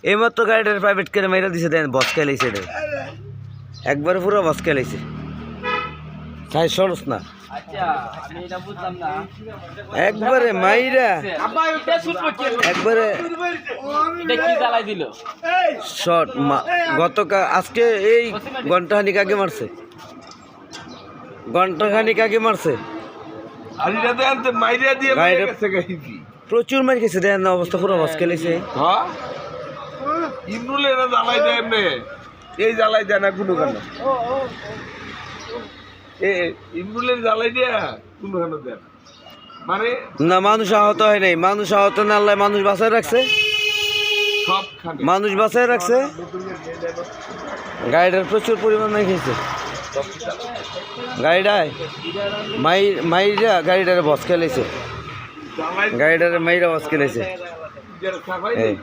এইমাত্র গাড়িটার প্রাইভেট করে মেরা দিছে দেন বস খেলাইছে রে একবারে পুরো বস খেলাইছে তাই সরস না আচ্ছা আমি এটা বুঝলাম না একবারে মাইরা আব্বা এটা শুট করছে একবারে এটা কি জ্বালাই দিল শট গতকাল আজকে এই ঘন্টাখানিক আগে মারছে ঘন্টাখানিক আগে মারছে আলিটা দেন তো মাইরিয়া দিয়ে গাড়িটা- গেছে গাইছি প্রচুর মার গেছে দেন না অবস্থা পুরো বস খেলাইছে হ্যাঁ ইমরুলে না জ্বালাই দেয় এমনি এই জ্বালাই দেয় না কোনো কেন ইমরুলের জ্বালাই দেয়া কোনো কেন দেয় না মানে না মানুষ আহত হয় নাই মানুষ আহত না আল্লাহ মানুষ বাঁচায় রাখছে সব খানে মানুষ বাঁচায় রাখছে গাড়িটার প্রচুর পরিমাণে খেয়েছে গাড়িটায় মাইরা গাড়িটারে বস খেলেছে জ্বালাই গাড়িটারে মাইরা বস খেলেছে যারা খাবাই এই